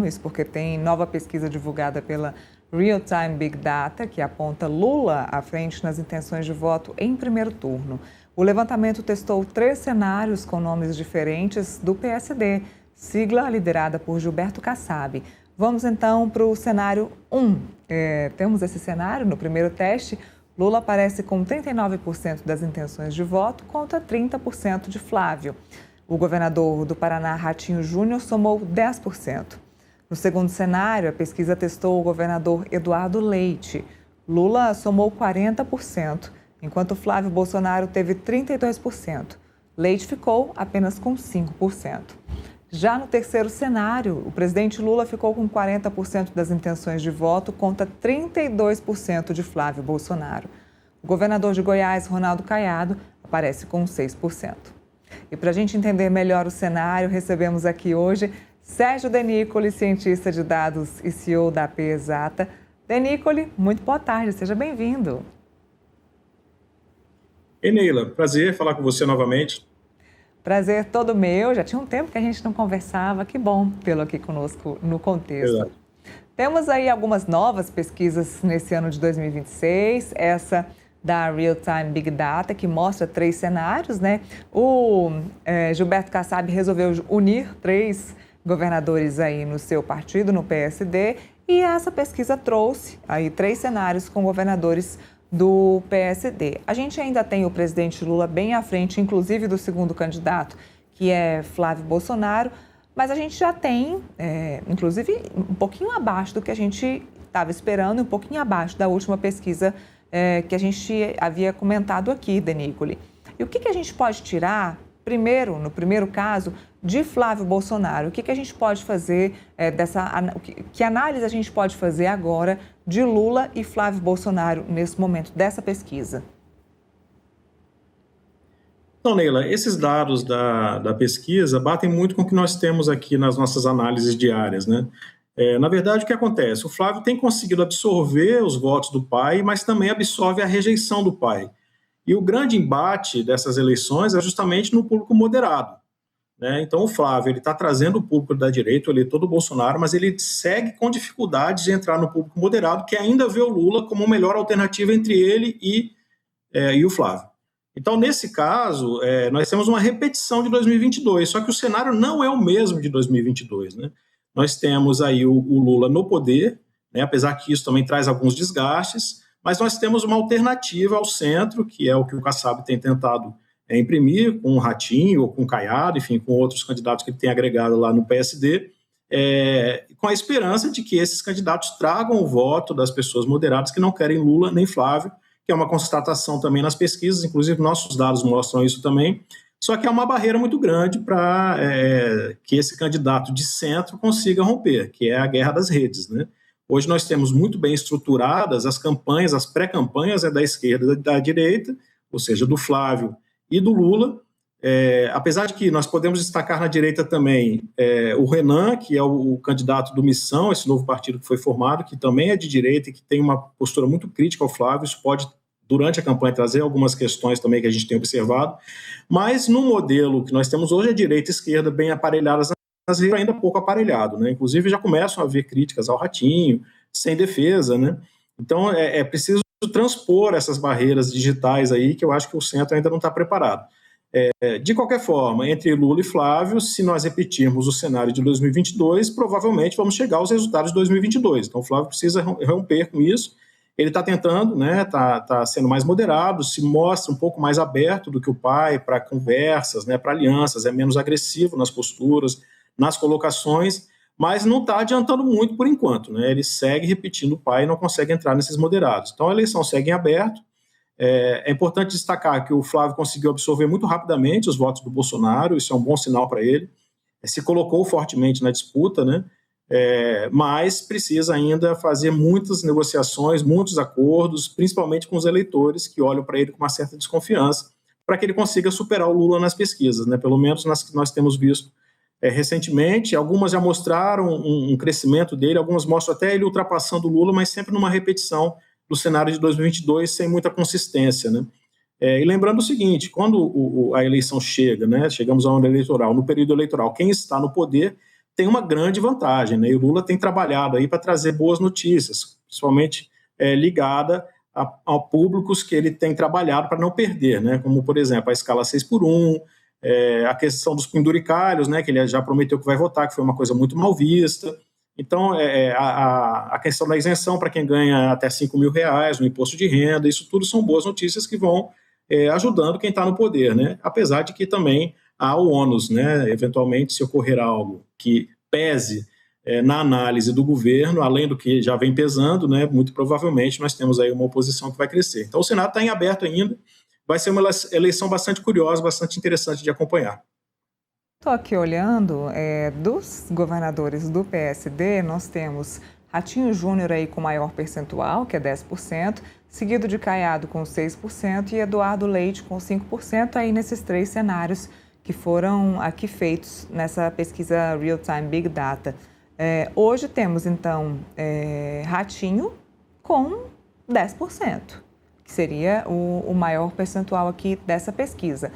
ano, isso porque tem nova pesquisa divulgada pela Real Time Big Data, que aponta Lula à frente nas intenções de voto em primeiro turno. O levantamento testou 3 cenários com nomes diferentes do PSD, sigla liderada por Gilberto Kassab. Vamos então para o cenário 1. Temos esse cenário no primeiro teste. Lula aparece com 39% das intenções de voto contra 30% de Flávio. O governador do Paraná, Ratinho Júnior, somou 10%. No segundo cenário, a pesquisa testou o governador Eduardo Leite. Lula somou 40%, enquanto Flávio Bolsonaro teve 32%. Leite ficou apenas com 5%. Já no terceiro cenário, o presidente Lula ficou com 40% das intenções de voto contra 32% de Flávio Bolsonaro. O governador de Goiás, Ronaldo Caiado, aparece com 6%. E para a gente entender melhor o cenário, recebemos aqui hoje Sérgio Denicoli, cientista de dados e CEO da Pesata. Denicoli, muito boa tarde, seja bem-vindo. Ei, Neila, prazer falar com você novamente. Prazer todo meu, já tinha um tempo que a gente não conversava, que bom tê-lo aqui conosco no Contexto. Verdade. Temos aí algumas novas pesquisas nesse ano de 2026, essa da Real Time Big Data, que mostra 3 cenários, né? O Gilberto Kassab resolveu unir 3 governadores aí no seu partido, no PSD, e essa pesquisa trouxe aí 3 cenários com governadores do PSD. A gente ainda tem o presidente Lula bem à frente, inclusive do segundo candidato, que é Flávio Bolsonaro, mas a gente já tem, inclusive, um pouquinho abaixo do que a gente estava esperando, um pouquinho abaixo da última pesquisa que a gente havia comentado aqui, Denicoli. E o que a gente pode tirar, primeiro, no primeiro caso, de Flávio Bolsonaro? O que a gente pode fazer que análise a gente pode fazer agora de Lula e Flávio Bolsonaro nesse momento dessa pesquisa? Então, Neila, esses dados da pesquisa batem muito com o que nós temos aqui nas nossas análises diárias, né? Na verdade, o que acontece? O Flávio tem conseguido absorver os votos do pai, mas também absorve a rejeição do pai. E o grande embate dessas eleições é justamente no público moderado, né? Então, o Flávio está trazendo o público da direita, o eleitor do Bolsonaro, mas ele segue com dificuldades de entrar no público moderado, que ainda vê o Lula como a melhor alternativa entre ele e o Flávio. Então, nesse caso, nós temos uma repetição de 2022, só que o cenário não é o mesmo de 2022, né? Nós temos aí o Lula no poder, né? Apesar que isso também traz alguns desgastes, mas nós temos uma alternativa ao centro, que é o que o Kassab tem tentado imprimir, com o Ratinho ou com o Caiado, enfim, com outros candidatos que ele tem agregado lá no PSD, com a esperança de que esses candidatos tragam o voto das pessoas moderadas que não querem Lula nem Flávio, que é uma constatação também nas pesquisas, inclusive nossos dados mostram isso também, só que é uma barreira muito grande para que esse candidato de centro consiga romper, que é a guerra das redes, né? Hoje nós temos muito bem estruturadas as campanhas, as pré-campanhas da esquerda e da direita, ou seja, do Flávio e do Lula, apesar de que nós podemos destacar na direita também o Renan, que é o candidato do Missão, esse novo partido que foi formado, que também é de direita e que tem uma postura muito crítica ao Flávio. Isso pode, durante a campanha, trazer algumas questões também que a gente tem observado, mas no modelo que nós temos hoje, a direita e a esquerda bem aparelhadas, nas redes ainda pouco aparelhado, né? Inclusive já começam a haver críticas ao Ratinho, sem defesa, né? Então é preciso transpor essas barreiras digitais aí, que eu acho que o centro ainda não está preparado. De qualquer forma, entre Lula e Flávio, se nós repetirmos o cenário de 2022, provavelmente vamos chegar aos resultados de 2022. Então o Flávio precisa romper com isso. Ele está tentando, né? Está sendo mais moderado, se mostra um pouco mais aberto do que o pai para conversas, né? Para alianças, é menos agressivo nas posturas, nas colocações, mas não está adiantando muito por enquanto, né? Ele segue repetindo o pai e não consegue entrar nesses moderados. Então a eleição segue em aberto. É importante destacar que o Flávio conseguiu absorver muito rapidamente os votos do Bolsonaro, isso é um bom sinal para ele. Se colocou fortemente na disputa, né? Mas precisa ainda fazer muitas negociações, muitos acordos, principalmente com os eleitores que olham para ele com uma certa desconfiança, para que ele consiga superar o Lula nas pesquisas, né? Pelo menos nas que nós temos visto recentemente. Algumas já mostraram um crescimento dele, algumas mostram até ele ultrapassando o Lula, mas sempre numa repetição do cenário de 2022, sem muita consistência, né? E lembrando o seguinte, quando a eleição chega, né, chegamos ao ano eleitoral, no período eleitoral, quem está no poder tem uma grande vantagem, né? E o Lula tem trabalhado aí para trazer boas notícias, principalmente ligada a públicos que ele tem trabalhado para não perder, né? Como, por exemplo, a escala 6x1, a questão dos penduricalhos, né? Que ele já prometeu que vai votar, que foi uma coisa muito mal vista. Então, a questão da isenção para quem ganha até R$ 5.000 no imposto de renda, isso tudo são boas notícias que vão ajudando quem está no poder, né? Apesar de que também há o ônus, né? Eventualmente, se ocorrer algo que pese na análise do governo, além do que já vem pesando, né? Muito provavelmente nós temos aí uma oposição que vai crescer. Então, o Senado está em aberto ainda, vai ser uma eleição bastante curiosa, bastante interessante de acompanhar. Estou aqui olhando, dos governadores do PSD, nós temos Ratinho Júnior aí com maior percentual, que é 10%, seguido de Caiado com 6% e Eduardo Leite com 5%, aí nesses 3 cenários que foram aqui feitos nessa pesquisa Real Time Big Data. Hoje temos, então, Ratinho com 10%, que seria o maior percentual aqui dessa pesquisa.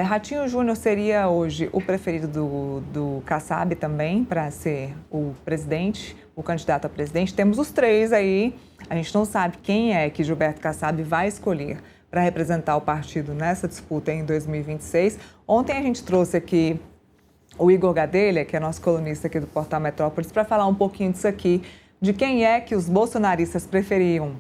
Ratinho Júnior seria hoje o preferido do Kassab também para ser o presidente, o candidato a presidente. Temos os 3 aí, a gente não sabe quem é que Gilberto Kassab vai escolher para representar o partido nessa disputa em 2026. Ontem a gente trouxe aqui o Igor Gadelha, que é nosso colunista aqui do Portal Metrópolis, para falar um pouquinho disso aqui, de quem é que os bolsonaristas preferiam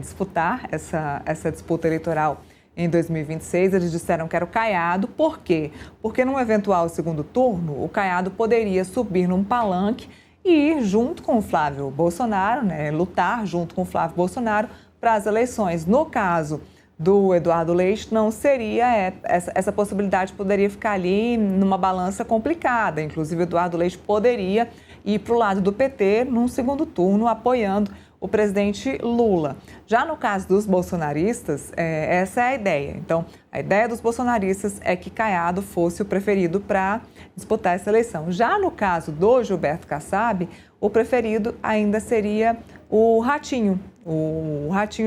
disputar essa disputa eleitoral em 2026. Eles disseram que era o Caiado. Por quê? Porque num eventual segundo turno, o Caiado poderia subir num palanque e ir junto com o Flávio Bolsonaro, né, lutar junto com o Flávio Bolsonaro para as eleições. No caso do Eduardo Leite, não seria, essa possibilidade poderia ficar ali numa balança complicada. Inclusive, Eduardo Leite poderia ir para o lado do PT num segundo turno, apoiando o presidente Lula. Já no caso dos bolsonaristas, essa é a ideia. Então, a ideia dos bolsonaristas é que Caiado fosse o preferido para disputar essa eleição. Já no caso do Gilberto Kassab, o preferido ainda seria o Ratinho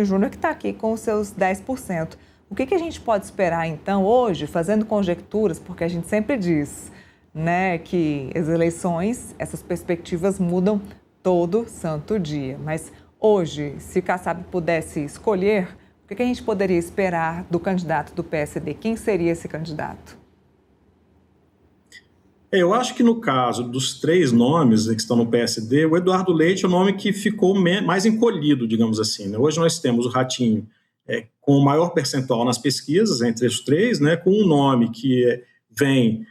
Júnior, que está aqui com os seus 10%. O que a gente pode esperar, então, hoje, fazendo conjecturas, porque a gente sempre diz, né, que as eleições, essas perspectivas mudam todo santo dia. Mas hoje, se o Kassab pudesse escolher, o que a gente poderia esperar do candidato do PSD? Quem seria esse candidato? Eu acho que no caso dos 3 nomes que estão no PSD, o Eduardo Leite é o nome que ficou mais encolhido, digamos assim, né? Hoje nós temos o Ratinho com o maior percentual nas pesquisas, entre os 3, né, com um nome que vem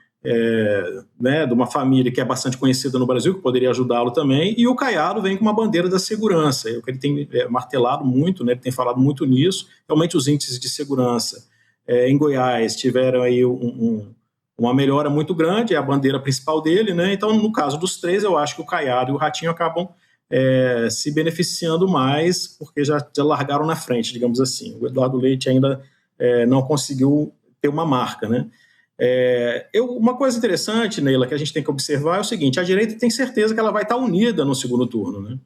né, de uma família que é bastante conhecida no Brasil, que poderia ajudá-lo também, e o Caiado vem com uma bandeira da segurança, o que ele tem martelado muito, né, ele tem falado muito nisso. Realmente os índices de segurança em Goiás tiveram aí uma melhora muito grande, é a bandeira principal dele, né? Então, no caso dos 3, eu acho que o Caiado e o Ratinho acabam se beneficiando mais, porque já largaram na frente, digamos assim. O Eduardo Leite ainda não conseguiu ter uma marca, né? Uma coisa interessante, Neila, que a gente tem que observar é o seguinte: a direita tem certeza que ela vai estar unida no segundo turno, né?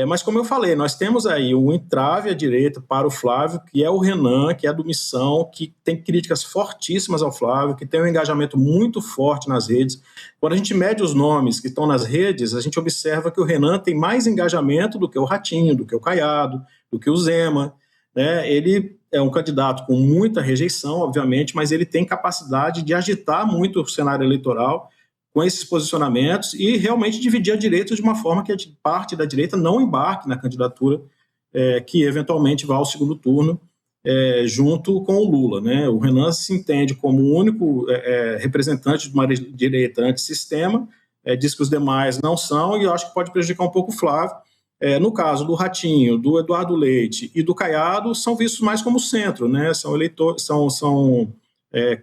Mas, como eu falei, nós temos aí um entrave à direita para o Flávio, que é o Renan, que é do Missão, que tem críticas fortíssimas ao Flávio, que tem um engajamento muito forte nas redes. Quando a gente mede os nomes que estão nas redes, a gente observa que o Renan tem mais engajamento do que o Ratinho, do que o Caiado, do que o Zema, né? Ele é um candidato com muita rejeição, obviamente, mas ele tem capacidade de agitar muito o cenário eleitoral com esses posicionamentos e realmente dividir a direita de uma forma que a parte da direita não embarque na candidatura que eventualmente vá ao segundo turno junto com o Lula, né? O Renan se entende como o único representante de uma direita antissistema, diz que os demais não são, e eu acho que pode prejudicar um pouco o Flávio. No caso do Ratinho, do Eduardo Leite e do Caiado, são vistos mais como centro, né? São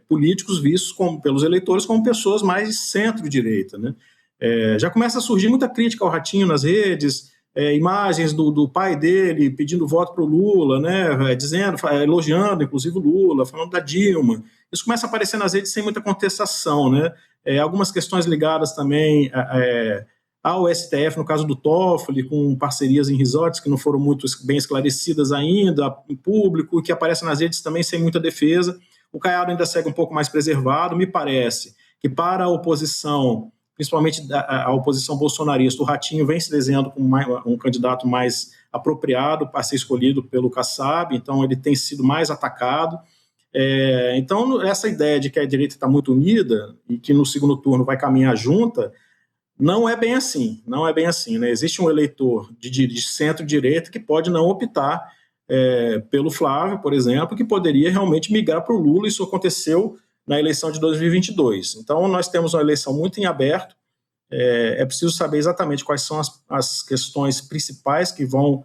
políticos vistos pelos eleitores como pessoas mais de centro-direita, né? Já começa a surgir muita crítica ao Ratinho nas redes, imagens do pai dele pedindo voto para o Lula, né? Elogiando, inclusive, o Lula, falando da Dilma. Isso começa a aparecer nas redes sem muita contestação, né? Algumas questões ligadas também ao STF, no caso do Toffoli, com parcerias em resorts que não foram muito bem esclarecidas ainda, em público, e que aparecem nas redes também sem muita defesa. O Caiado ainda segue um pouco mais preservado. Me parece que para a oposição principalmente a oposição bolsonarista. O Ratinho vem se desenhando como um candidato mais apropriado para ser escolhido pelo Kassab, então ele tem sido mais atacado. Então, essa ideia de que a direita está muito unida e que no segundo turno vai caminhar junta, não é bem assim, né? Existe um eleitor de centro-direita que pode não optar pelo Flávio, por exemplo, que poderia realmente migrar para o Lula. Isso aconteceu na eleição de 2022. Então, nós temos uma eleição muito em aberto. É preciso saber exatamente quais são as questões principais que vão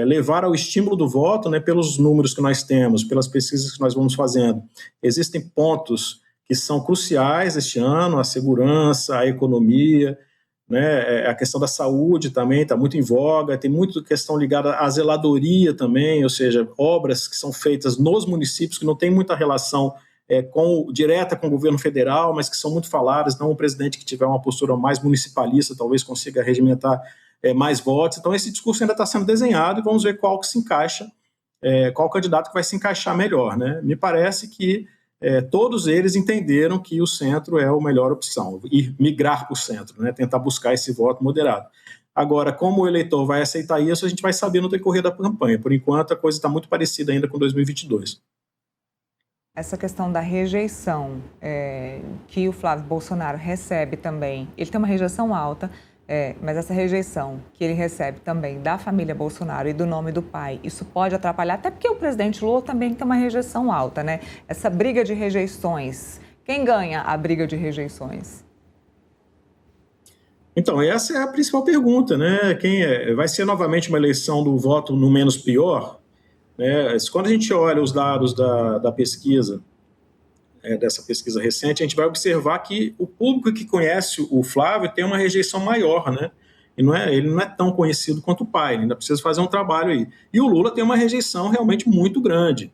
levar ao estímulo do voto, né, pelos números que nós temos, pelas pesquisas que nós vamos fazendo. Existem pontos que são cruciais este ano: a segurança, a economia, né, a questão da saúde também está muito em voga, tem muita questão ligada à zeladoria também, ou seja, obras que são feitas nos municípios que não tem muita relação direta com o governo federal, mas que são muito faladas. Então, um presidente que tiver uma postura mais municipalista talvez consiga regimentar mais votos. Então, esse discurso ainda está sendo desenhado e vamos ver qual que se encaixa, qual candidato que vai se encaixar melhor, né? Me parece que todos eles entenderam que o centro é a melhor opção, e migrar para o centro, né? Tentar buscar esse voto moderado. Agora, como o eleitor vai aceitar isso, a gente vai saber no decorrer da campanha. Por enquanto, a coisa está muito parecida ainda com 2022. Essa questão da rejeição que o Flávio Bolsonaro recebe também, ele tem uma rejeição alta, mas essa rejeição que ele recebe também da família Bolsonaro e do nome do pai, isso pode atrapalhar, até porque o presidente Lula também tem uma rejeição alta, né? Essa briga de rejeições, quem ganha a briga de rejeições? Então, essa é a principal pergunta, né? Vai ser novamente uma eleição do voto no menos pior? Quando a gente olha os dados da pesquisa, dessa pesquisa recente, a gente vai observar que o público que conhece o Flávio tem uma rejeição maior, né? Ele não é tão conhecido quanto o pai, ele ainda precisa fazer um trabalho aí. E o Lula tem uma rejeição realmente muito grande,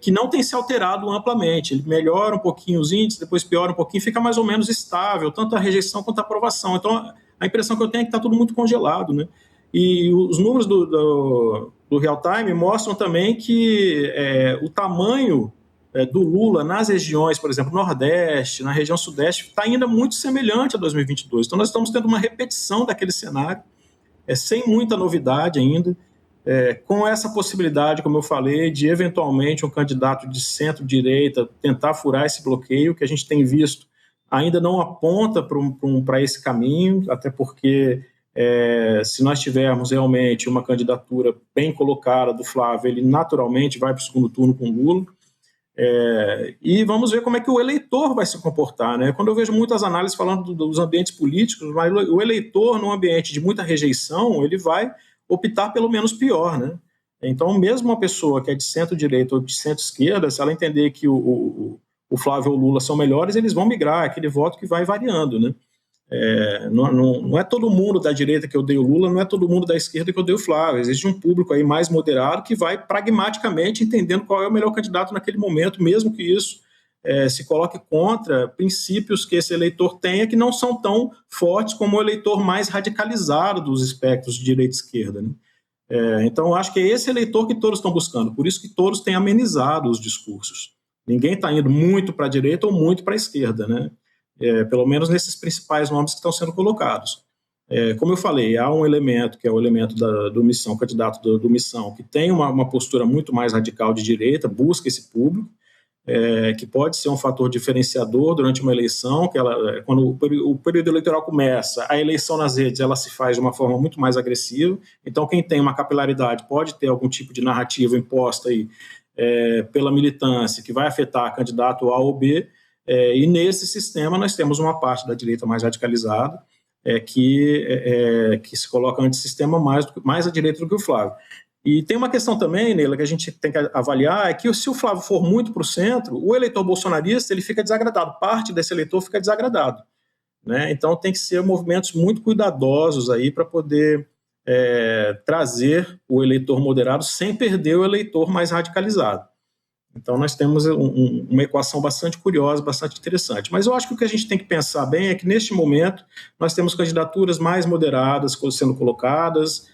que não tem se alterado amplamente. Ele melhora um pouquinho os índices, depois piora um pouquinho, fica mais ou menos estável, tanto a rejeição quanto a aprovação. Então, a impressão que eu tenho é que está tudo muito congelado, né? E os números do Real Time mostram também que o tamanho do Lula nas regiões, por exemplo, Nordeste, na região Sudeste, está ainda muito semelhante a 2022. Então, nós estamos tendo uma repetição daquele cenário, sem muita novidade ainda, com essa possibilidade, como eu falei, de eventualmente um candidato de centro-direita tentar furar esse bloqueio, que a gente tem visto ainda não aponta para esse caminho, até porque se nós tivermos realmente uma candidatura bem colocada do Flávio, ele naturalmente vai para o segundo turno com o Lula. E vamos ver como é que o eleitor vai se comportar, né? Quando eu vejo muitas análises falando dos ambientes políticos, mas o eleitor, num ambiente de muita rejeição, ele vai optar pelo menos pior, né? Então, mesmo uma pessoa que é de centro-direita ou de centro-esquerda, se ela entender que o Flávio ou o Lula são melhores, eles vão migrar, aquele voto que vai variando, né? Não é todo mundo da direita que odeia o Lula, não é todo mundo da esquerda que odeia o Flávio. Existe um público aí mais moderado que vai pragmaticamente entendendo qual é o melhor candidato naquele momento, mesmo que isso se coloque contra princípios que esse eleitor tenha que não são tão fortes como o eleitor mais radicalizado dos espectros de direita e esquerda, né? Então, acho que é esse eleitor que todos estão buscando, por isso que todos têm amenizado os discursos. Ninguém está indo muito para a direita ou muito para a esquerda, né? Pelo menos nesses principais nomes que estão sendo colocados. Como eu falei, há um elemento, que é o elemento do Missão, o candidato do Missão, que tem uma postura muito mais radical de direita, busca esse público, que pode ser um fator diferenciador durante uma eleição, quando o período eleitoral começa, a eleição nas redes ela se faz de uma forma muito mais agressiva, então quem tem uma capilaridade pode ter algum tipo de narrativa imposta aí, pela militância, que vai afetar candidato A ou B, e nesse sistema nós temos uma parte da direita mais radicalizada que se coloca antissistema mais à direita do que o Flávio. E tem uma questão também, Neila, que a gente tem que avaliar, é que se o Flávio for muito para o centro, o eleitor bolsonarista ele fica desagradado, parte desse eleitor fica desagradado, né? Então tem que ser movimentos muito cuidadosos aí para poder trazer o eleitor moderado sem perder o eleitor mais radicalizado. Então, nós temos uma equação bastante curiosa, bastante interessante. Mas eu acho que o que a gente tem que pensar bem é que, neste momento, nós temos candidaturas mais moderadas sendo colocadas,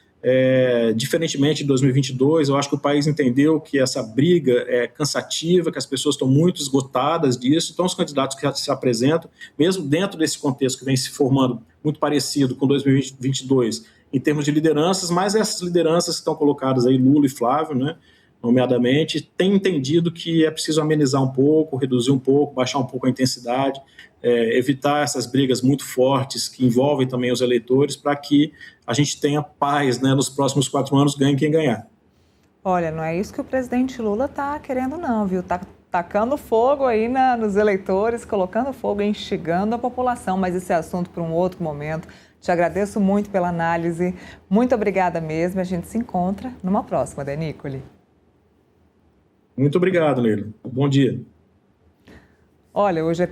Diferentemente de 2022, eu acho que o país entendeu que essa briga é cansativa, que as pessoas estão muito esgotadas disso, então os candidatos que se apresentam, mesmo dentro desse contexto que vem se formando muito parecido com 2022, em termos de lideranças, mas essas lideranças que estão colocadas aí, Lula e Flávio, né, nomeadamente, têm entendido que é preciso amenizar um pouco, reduzir um pouco, baixar um pouco a intensidade, evitar essas brigas muito fortes que envolvem também os eleitores, para que a gente tenha paz, né, nos próximos 4 anos, ganhe quem ganhar. Olha, não é isso que o presidente Lula está querendo não, viu? Está tacando fogo aí nos eleitores, colocando fogo e instigando a população, mas esse é assunto para um outro momento. Te agradeço muito pela análise, muito obrigada mesmo, a gente se encontra numa próxima, Denícoli. Muito obrigado, Neila. Bom dia. Olha, hoje é